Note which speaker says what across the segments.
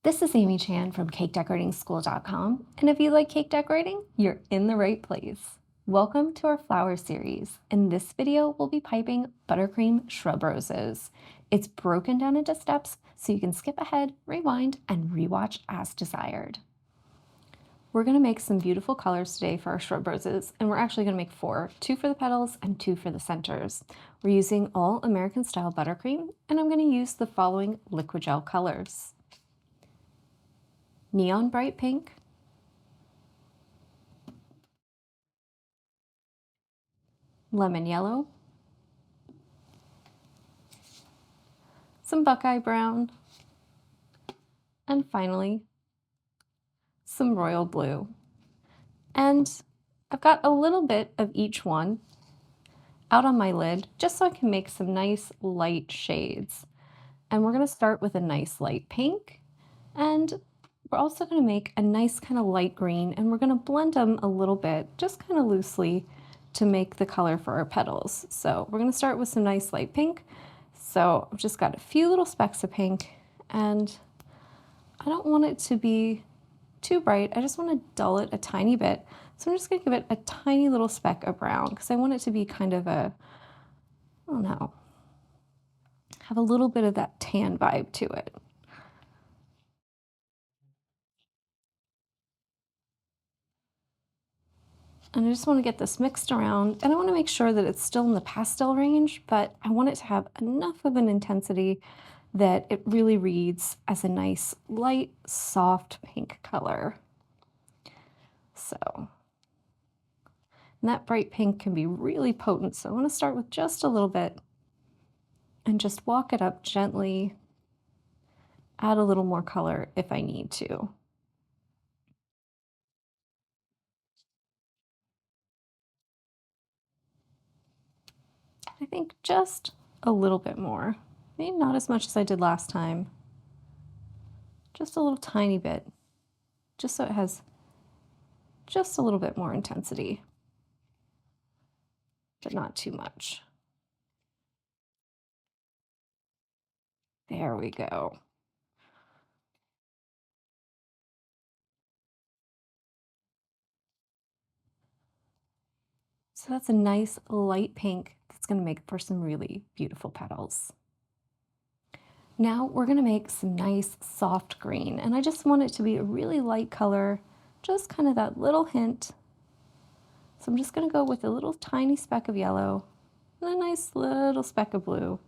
Speaker 1: This is Amy Chan from CakeDecoratingSchool.com, and if you like cake decorating, you're in the right place. Welcome to our flower series. In this video, we'll be piping Buttercream shrub roses. It's broken down into steps so you can skip ahead, rewind, and rewatch as desired. We're going to make some beautiful colors today for our shrub roses, and we're actually going to make 4, 2 for the petals and 2 for the centers. We're using all American style buttercream, and I'm going to use the following liquid gel colors: neon bright pink, lemon yellow, some buckeye brown, and finally some royal blue. And I've got a little bit of each one out on my lid just so I can make some nice light shades. And we're going to start with a nice light pink, and we're also going to make a nice kind of light green, and we're going to blend them a little bit, just kind of loosely, to make the color for our petals. So we're going to start with some nice light pink. So I've just got a few little specks of pink, and I don't want it to be too bright. I just want to dull it a tiny bit. So I'm just going to give it a tiny little speck of brown because I want it to be kind of a, I don't know, have a little bit of that tan vibe to it. And I just want to get this mixed around, and I want to make sure that it's still in the pastel range, but I want it to have enough of an intensity that it really reads as a nice, light, soft pink color. So, and that bright pink can be really potent, so I want to start with just a little bit and just walk it up gently, add a little more color if I need to. I think just a little bit more. Maybe not as much as I did last time. Just a little tiny bit, just so it has just a little bit more intensity, but not too much. There we go. So that's a nice light pink that's going to make for some really beautiful petals. Now we're going to make some nice soft green, and I just want it to be a really light color, just kind of that little hint. So I'm just going to go with a little tiny speck of yellow and a nice little speck of blue.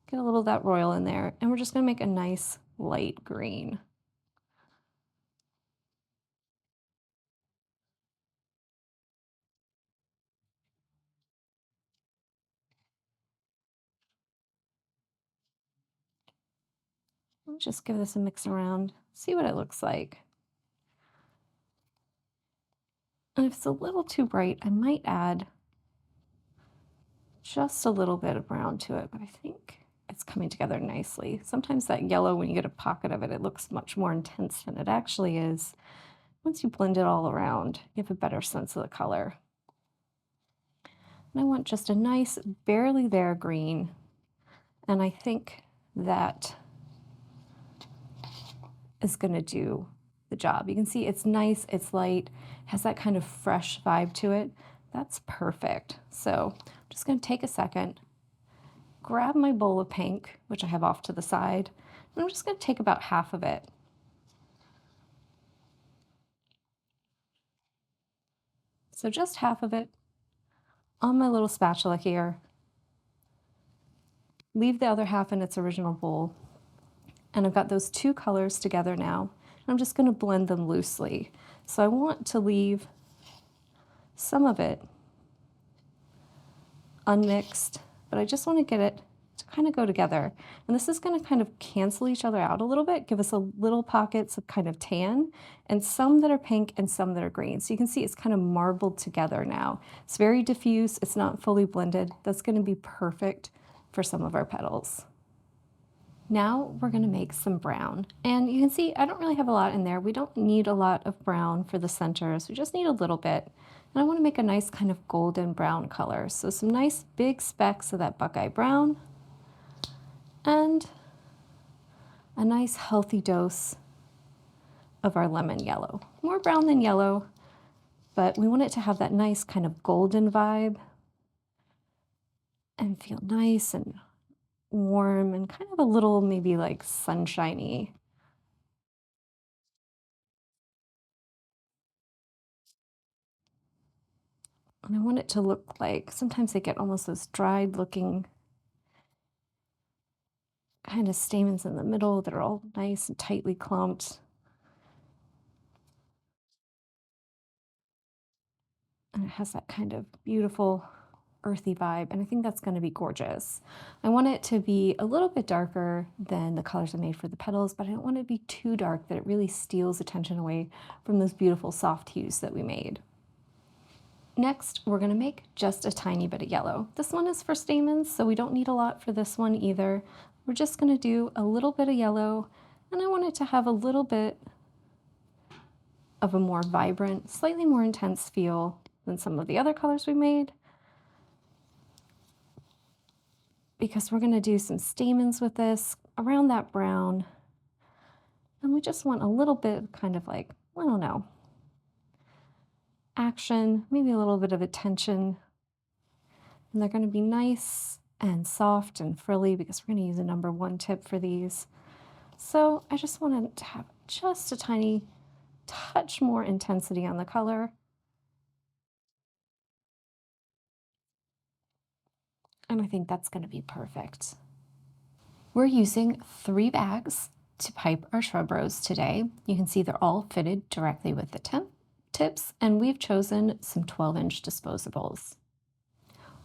Speaker 1: Get a little of that royal in there, and we're just going to make a nice light green. Let's just give this a mix around, see what it looks like. And if it's a little too bright, I might add just a little bit of brown to it, but I think it's coming together nicely. Sometimes that yellow, when you get a pocket of it, it looks much more intense than it actually is. Once you blend it all around, you have a better sense of the color. And I want just a nice, barely there green, and I think that is going to do the job. You can see it's nice, it's light, has that kind of fresh vibe to it. That's perfect. So I'm just going to take a second, grab my bowl of pink, which I have off to the side, and I'm just going to take about half of it. So just half of it on my little spatula here. Leave the other half in its original bowl. And I've got those two colors together now. I'm just going to blend them loosely. So I want to leave some of it unmixed, but I just want to get it to kind of go together. And this is going to kind of cancel each other out a little bit, give us a little pockets of kind of tan, and some that are pink and some that are green. So you can see it's kind of marbled together now. It's very diffuse, it's not fully blended. That's going to be perfect for some of our petals. Now we're going to make some brown, and you can see I don't really have a lot in there. We don't need a lot of brown for the centers, we just need a little bit. And I want to make a nice kind of golden brown color, so some nice big specks of that buckeye brown and a nice healthy dose of our lemon yellow. More brown than yellow, but we want it to have that nice kind of golden vibe and feel nice and warm and kind of a little maybe like sunshiny. And I want it to look like, sometimes they get almost those dried looking kind of stamens in the middle that are all nice and tightly clumped. And it has that kind of beautiful earthy vibe, and I think that's going to be gorgeous. I want it to be a little bit darker than the colors I made for the petals, but I don't want it to be too dark that it really steals attention away from those beautiful soft hues that we made. Next, we're going to make just a tiny bit of yellow. This one is for stamens, so we don't need a lot for this one either. We're just going to do a little bit of yellow, and I want it to have a little bit of a more vibrant, slightly more intense feel than some of the other colors we made, because we're going to do some stamens with this around that brown, and we just want a little bit of kind of like, I don't know, action, maybe a little bit of attention. And they're going to be nice and soft and frilly because we're going to use a #1 tip for these. So I just wanted to have just a tiny touch more intensity on the color. And I think that's going to be perfect. We're using 3 bags to pipe our shrub rose today. You can see they're all fitted directly with the tips, and we've chosen some 12-inch disposables.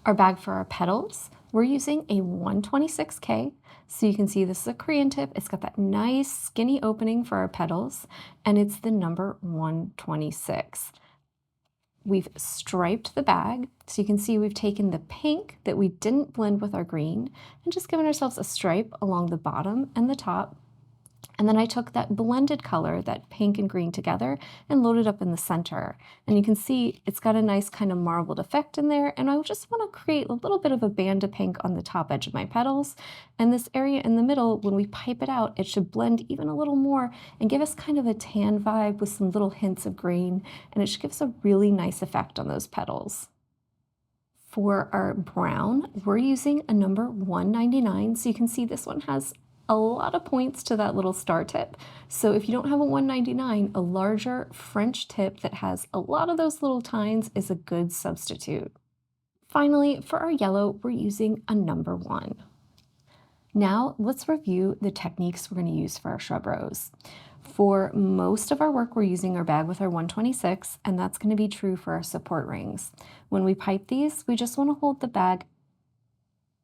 Speaker 1: Our bag for our petals, we're using a 126K. So you can see this is a Korean tip. It's got that nice skinny opening for our petals, and it's the number 126. We've striped the bag, so you can see we've taken the pink that we didn't blend with our green and just given ourselves a stripe along the bottom and the top. And then I took that blended color, that pink and green together, and loaded up in the center. And you can see it's got a nice kind of marbled effect in there. And I just want to create a little bit of a band of pink on the top edge of my petals. And this area in the middle, when we pipe it out, it should blend even a little more and give us kind of a tan vibe with some little hints of green. And it should give us a really nice effect on those petals. For our brown, we're using a number 199. So you can see this one has a lot of points to that little star tip. So if you don't have a 199, a larger French tip that has a lot of those little tines is a good substitute. Finally, for our yellow, we're using a number 1. Now let's review the techniques we're going to use for our shrub rose. For most of our work, we're using our bag with our 126, and that's going to be true for our support rings. When we pipe these, we just want to hold the bag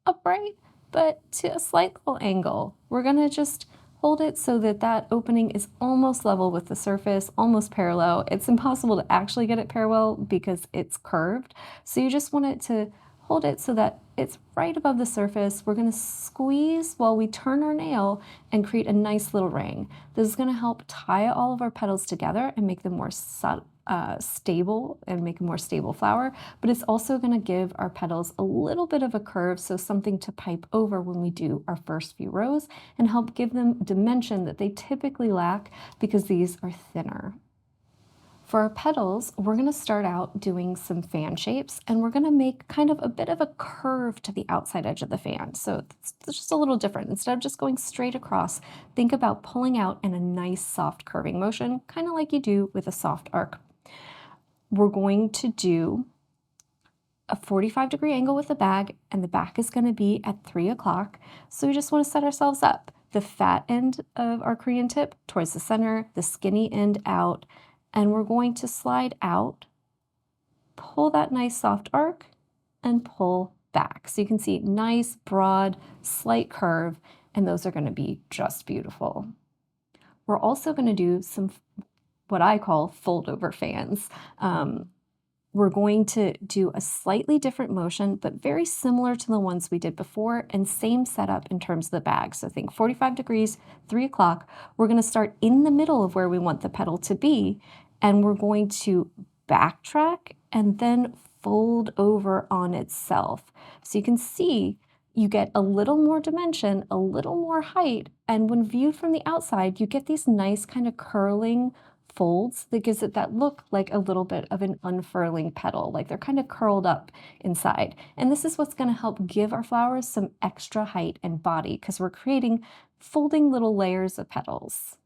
Speaker 1: upright, but to a slight little angle. We're going to just hold it so that that opening is almost level with the surface, almost parallel. It's impossible to actually get it parallel because it's curved. So you just want it to hold it so that it's right above the surface. We're going to squeeze while we turn our nail and create a nice little ring. This is going to help tie all of our petals together and make them more stable and make a more stable flower, but it's also going to give our petals a little bit of a curve, so something to pipe over when we do our first few rows and help give them dimension that they typically lack because these are thinner. For our petals, we're going to start out doing some fan shapes, and we're going to make kind of a bit of a curve to the outside edge of the fan. So it's just a little different. Instead of just going straight across, think about pulling out in a nice soft curving motion, kind of like you do with a soft arc. We're going to do a 45-degree angle with the bag, and the back is going to be at 3 o'clock. So we just want to set ourselves up. The fat end of our Korean tip towards the center, the skinny end out, and we're going to slide out, pull that nice soft arc, and pull back. So you can see nice, broad, slight curve, and those are going to be just beautiful. We're also going to do some what I call fold-over fans. We're going to do a slightly different motion, but very similar to the ones we did before, and same setup in terms of the bag. So think 45 degrees, 3 o'clock. We're going to start in the middle of where we want the petal to be, and we're going to backtrack and then fold over on itself. So you can see you get a little more dimension, a little more height, and when viewed from the outside, you get these nice kind of curling folds that gives it that look like a little bit of an unfurling petal, like they're kind of curled up inside. And this is what's going to help give our flowers some extra height and body because we're creating folding little layers of petals.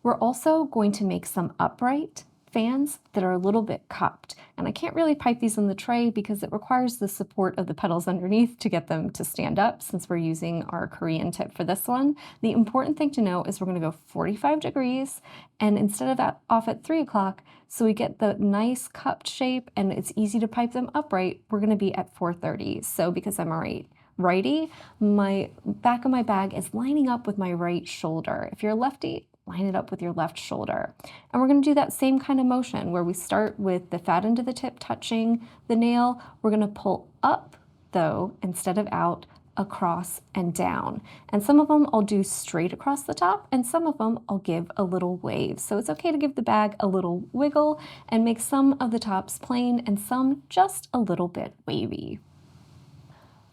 Speaker 1: We're also going to make some upright fans that are a little bit cupped. And I can't really pipe these in the tray because it requires the support of the petals underneath to get them to stand up since we're using our Korean tip for this one. The important thing to know is we're going to go 45 degrees and instead of off at 3 o'clock, so we get the nice cupped shape and it's easy to pipe them upright, we're going to be at 4:30. So because I'm a righty, my back of my bag is lining up with my right shoulder. If you're a lefty, line it up with your left shoulder. And we're going to do that same kind of motion where we start with the fat end of the tip touching the nail. We're going to pull up though instead of out, across and down. And some of them I'll do straight across the top and some of them I'll give a little wave. So it's okay to give the bag a little wiggle and make some of the tops plain and some just a little bit wavy.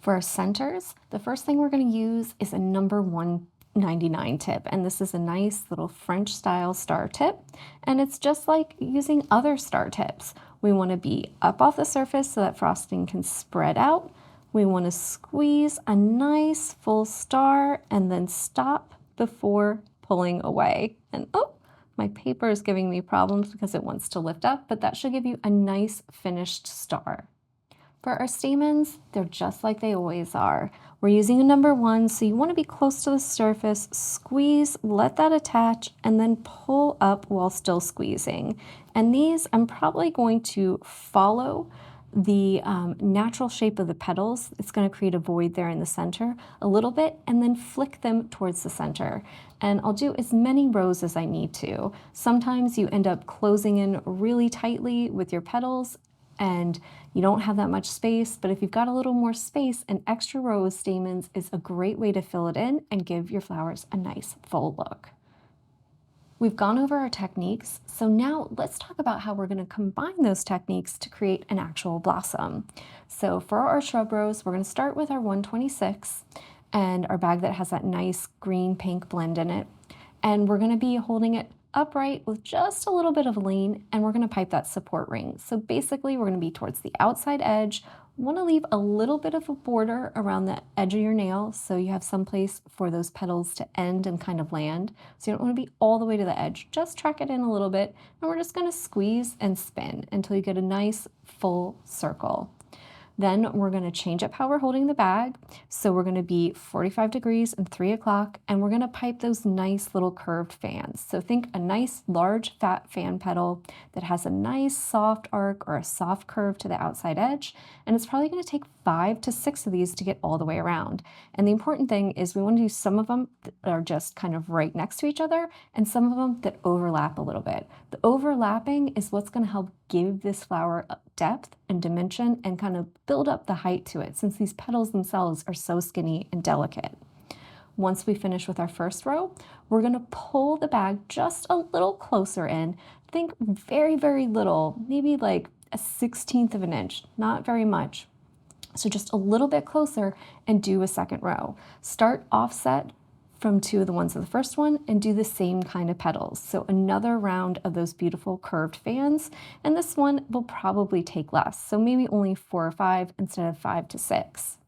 Speaker 1: For our centers, the first thing we're going to use is a number 199 tip, and this is a nice little French style star tip, and it's just like using other star tips. We want to be up off the surface so that frosting can spread out. We want to squeeze a nice full star and then stop before pulling away. And oh, my paper is giving me problems because it wants to lift up, but that should give you a nice finished star. For our stamens, they're just like they always are. We're using a number 1, so you want to be close to the surface, squeeze, let that attach, and then pull up while still squeezing. And these, I'm probably going to follow the natural shape of the petals. It's going to create a void there in the center a little bit, and then flick them towards the center. And I'll do as many rows as I need to. Sometimes you end up closing in really tightly with your petals, and you don't have that much space, but if you've got a little more space, an extra row of stamens is a great way to fill it in and give your flowers a nice full look. We've gone over our techniques, so now let's talk about how we're going to combine those techniques to create an actual blossom. So for our shrub rose, we're going to start with our 126 and our bag that has that nice green-pink blend in it, and we're going to be holding it upright with just a little bit of lean, and we're going to pipe that support ring. So basically we're going to be towards the outside edge. Want to leave a little bit of a border around the edge of your nail so you have some place for those petals to end and kind of land. So you don't want to be all the way to the edge, just track it in a little bit, and we're just going to squeeze and spin until you get a nice full circle. Then we're going to change up how we're holding the bag. So we're going to be 45 degrees and 3 o'clock, and we're going to pipe those nice little curved fans. So think a nice large fat fan petal that has a nice soft arc or a soft curve to the outside edge. And it's probably going to take 5 to 6 of these to get all the way around. And the important thing is we want to do some of them that are just kind of right next to each other and some of them that overlap a little bit. The overlapping is what's going to help give this flower depth and dimension and kind of build up the height to it since these petals themselves are so skinny and delicate. Once we finish with our first row, we're going to pull the bag just a little closer in. Think very, very little, maybe like a 1/16 of an inch, not very much. So just a little bit closer and do a second row. Start offset from 2 of the ones of the first one and do the same kind of petals. So another round of those beautiful curved fans, and this one will probably take less. So maybe only 4 or 5 instead of 5 to 6.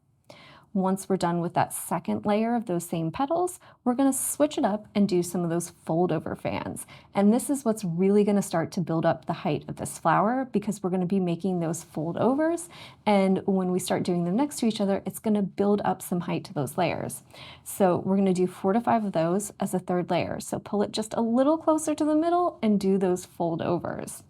Speaker 1: Once we're done with that second layer of those same petals, we're going to switch it up and do some of those fold over fans. And this is what's really going to start to build up the height of this flower because we're going to be making those fold overs. And when we start doing them next to each other, it's going to build up some height to those layers. So we're going to do 4 to 5 of those as a third layer. So pull it just a little closer to the middle and do those fold overs.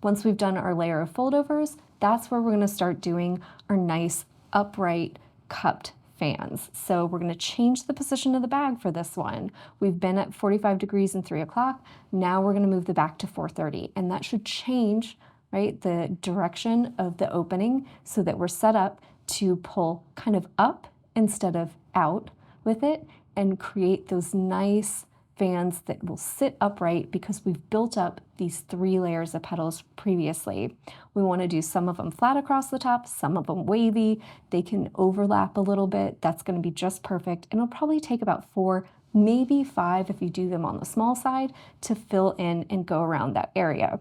Speaker 1: Once we've done our layer of fold overs, that's where we're going to start doing our nice upright cupped fans. So we're going to change the position of the bag for this one. We've been at 45 degrees and 3 o'clock. Now we're going to move the back to 4:30, and that should change, right, the direction of the opening so that we're set up to pull kind of up instead of out with it and create those nice fans that will sit upright because we've built up these 3 layers of petals previously. We want to do some of them flat across the top, some of them wavy. They can overlap a little bit. That's going to be just perfect. And it'll probably take about 4, maybe 5 if you do them on the small side to fill in and go around that area.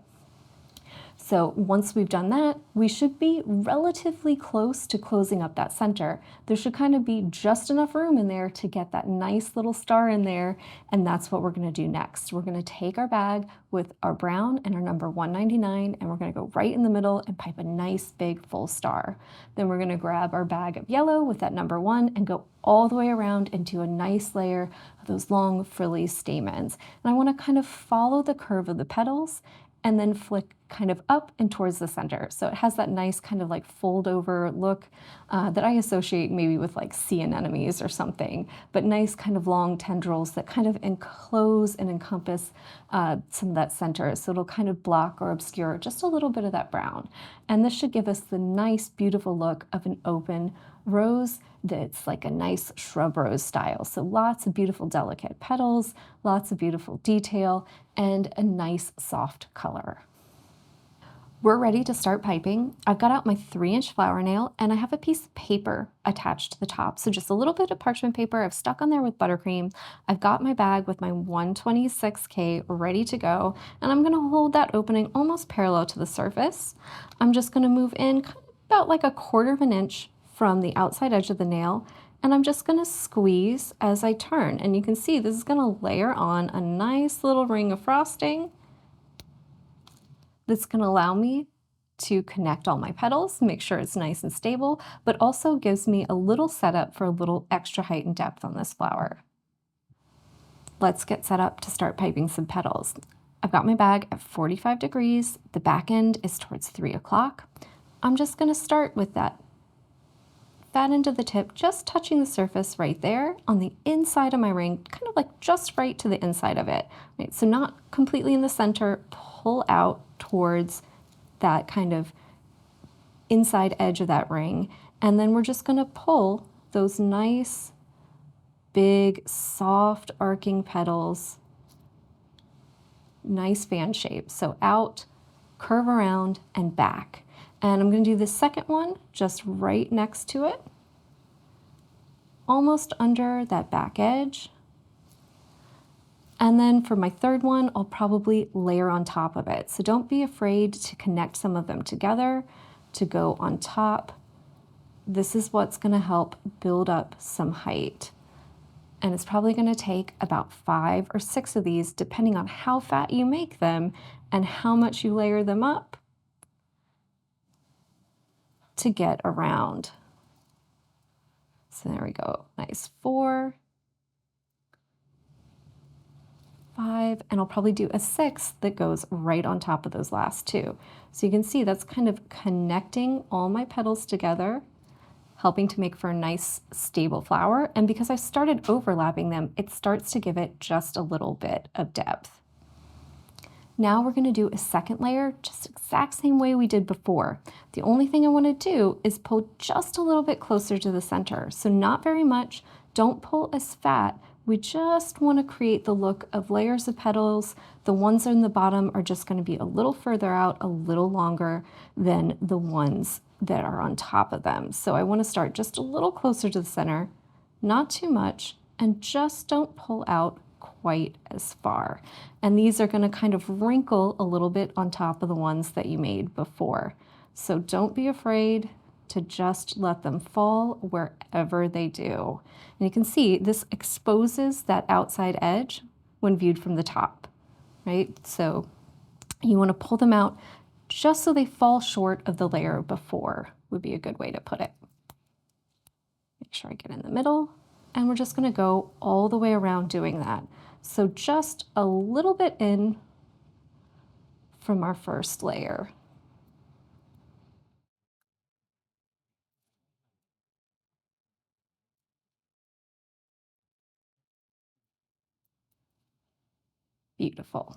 Speaker 1: So once we've done that, we should be relatively close to closing up that center. There should kind of be just enough room in there to get that nice little star in there, and that's what we're gonna do next. We're gonna take our bag with our brown and our number 199, and we're gonna go right in the middle and pipe a nice big full star. Then we're gonna grab our bag of yellow with that number 1 and go all the way around into a nice layer of those long frilly stamens. And I wanna kind of follow the curve of the petals and then flick kind of up and towards the center. So it has that nice kind of like fold over look that I associate maybe with like sea anemones or something, but nice kind of long tendrils that kind of enclose and encompass some of that center. So it'll kind of block or obscure just a little bit of that brown. And this should give us the nice, beautiful look of an open rose that's like a nice shrub rose style. So lots of beautiful, delicate petals, lots of beautiful detail, and a nice soft color. We're ready to start piping. I've got out my 3-inch flower nail and I have a piece of paper attached to the top. So just a little bit of parchment paper I've stuck on there with buttercream. I've got my bag with my 126K ready to go, and I'm gonna hold that opening almost parallel to the surface. I'm just gonna move in kind of about like 1/4 of an inch from the outside edge of the nail, and I'm just gonna squeeze as I turn. And you can see this is gonna layer on a nice little ring of frosting that's going to allow me to connect all my petals, make sure it's nice and stable, but also gives me a little setup for a little extra height and depth on this flower. Let's get set up to start piping some petals. I've got my bag at 45 degrees. The back end is towards 3 o'clock. I'm just going to start with that fat end of the tip, just touching the surface right there on the inside of my ring, kind of like just right to the inside of it. Right? So not completely in the center, pull out towards that kind of inside edge of that ring. And then we're just gonna pull those nice, big, soft arcing petals, nice fan shape. So out, curve around, and back. And I'm gonna do the second one just right next to it, almost under that back edge. And then for my third one, I'll probably layer on top of it. So don't be afraid to connect some of them together, to go on top. This is what's gonna help build up some height. And it's probably gonna take about 5 or 6 of these, depending on how fat you make them and how much you layer them up to get around. So there we go, nice 4, 5, and I'll probably do a 6th that goes right on top of those last 2. So you can see that's kind of connecting all my petals together, helping to make for a nice stable flower. And because I started overlapping them, it starts to give it just a little bit of depth. Now we're gonna do a second layer, just exact same way we did before. The only thing I wanna do is pull just a little bit closer to the center. So not very much, don't pull as fat. We just wanna create the look of layers of petals. The ones on the bottom are just gonna be a little further out, a little longer than the ones that are on top of them. So I wanna start just a little closer to the center, not too much, and just don't pull out quite as far. And these are going to kind of wrinkle a little bit on top of the ones that you made before. So don't be afraid to just let them fall wherever they do. And you can see this exposes that outside edge when viewed from the top, right? So you want to pull them out just so they fall short of the layer before would be a good way to put it. Make sure I get in the middle. And we're just going to go all the way around doing that. So just a little bit in from our first layer. Beautiful.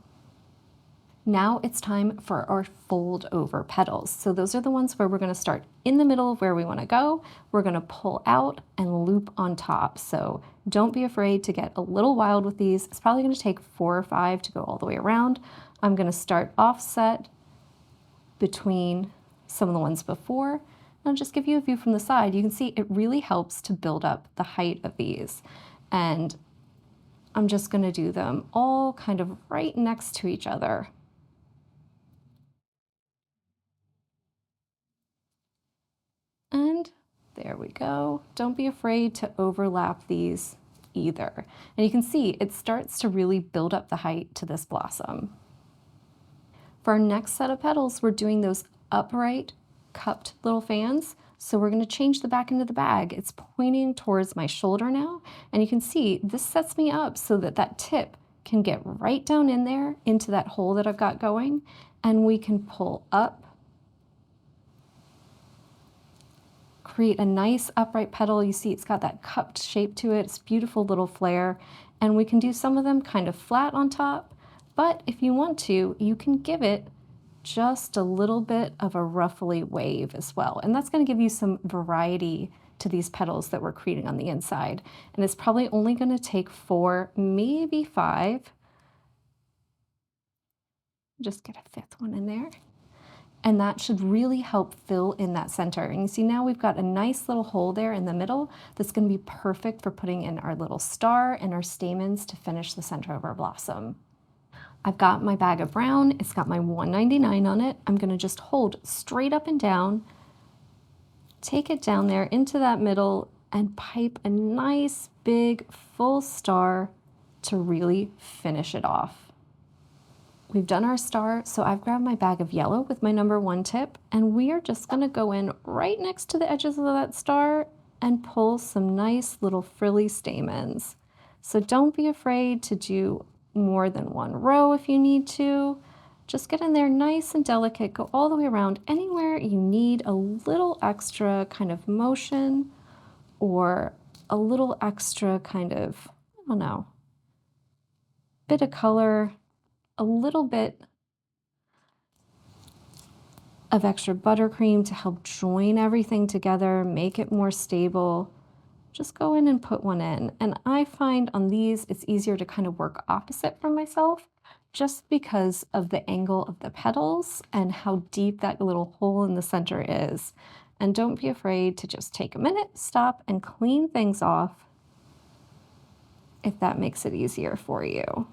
Speaker 1: Now it's time for our fold over petals. So those are the ones where we're going to start in the middle of where we want to go. We're going to pull out and loop on top. So don't be afraid to get a little wild with these. It's probably going to take 4 or 5 to go all the way around. I'm going to start offset between some of the ones before. I'll just give you a view from the side. You can see it really helps to build up the height of these. And I'm just going to do them all kind of right next to each other. And there we go. Don't be afraid to overlap these either. And you can see it starts to really build up the height to this blossom. For our next set of petals, we're doing those upright cupped little fans. So we're going to change the back end of the bag. It's pointing towards my shoulder now. And you can see this sets me up so that that tip can get right down in there into that hole that I've got going. And we can pull up, create a nice upright petal. You see it's got that cupped shape to it. It's a beautiful little flare. And we can do some of them kind of flat on top, but if you want to, you can give it just a little bit of a ruffly wave as well. And that's going to give you some variety to these petals that we're creating on the inside. And it's probably only going to take 4, maybe 5. Just get a 5th one in there. And that should really help fill in that center. And you see now we've got a nice little hole there in the middle that's going to be perfect for putting in our little star and our stamens to finish the center of our blossom. I've got my bag of brown. It's got my $1.99 on it. I'm going to just hold straight up and down, take it down there into that middle, and pipe a nice big full star to really finish it off. We've done our star, so I've grabbed my bag of yellow with my number 1 tip, and we are just going to go in right next to the edges of that star and pull some nice little frilly stamens. So don't be afraid to do more than 1 row if you need to. Just get in there nice and delicate, go all the way around. Anywhere you need a little extra kind of motion or a little extra kind of, I don't know, bit of color, a little bit of extra buttercream to help join everything together, make it more stable. Just go in and put one in. And I find on these, it's easier to kind of work opposite from myself just because of the angle of the petals and how deep that little hole in the center is. And don't be afraid to just take a minute, stop, and clean things off if that makes it easier for you.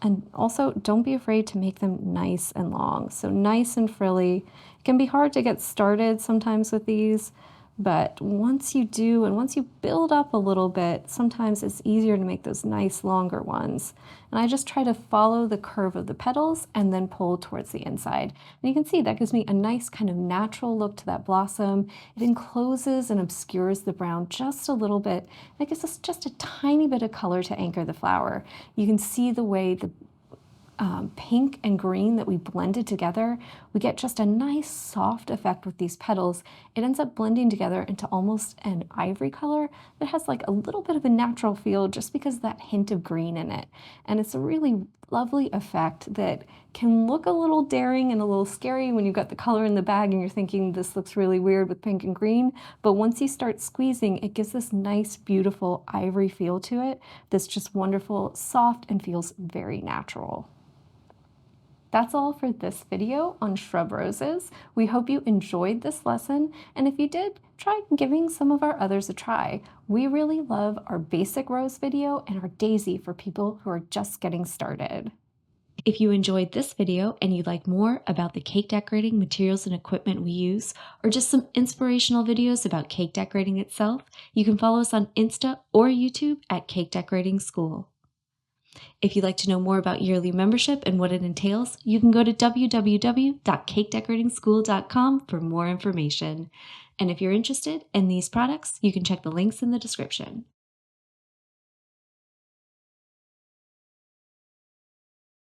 Speaker 1: And also, don't be afraid to make them nice and long. So nice and frilly. It can be hard to get started sometimes with these, but once you do, and once you build up a little bit, sometimes it's easier to make those nice longer ones. And I just try to follow the curve of the petals and then pull towards the inside. And you can see that gives me a nice kind of natural look to that blossom. It encloses and obscures the brown just a little bit. And it gives us just a tiny bit of color to anchor the flower. You can see the way the pink and green that we blended together, we get just a nice soft effect with these petals. It ends up blending together into almost an ivory color that has like a little bit of a natural feel just because of that hint of green in it. And it's a really lovely effect that can look a little daring and a little scary when you've got the color in the bag and you're thinking this looks really weird with pink and green. But once you start squeezing, it gives this nice, beautiful ivory feel to it that's just wonderful, soft, and feels very natural. That's all for this video on shrub roses. We hope you enjoyed this lesson, and if you did, try giving some of our others a try. We really love our basic rose video and our daisy for people who are just getting started. If you enjoyed this video and you'd like more about the cake decorating materials and equipment we use, or just some inspirational videos about cake decorating itself, you can follow us on Insta or YouTube at Cake Decorating School. If you'd like to know more about yearly membership and what it entails, you can go to www.cakedecoratingschool.com for more information. And if you're interested in these products, you can check the links in the description.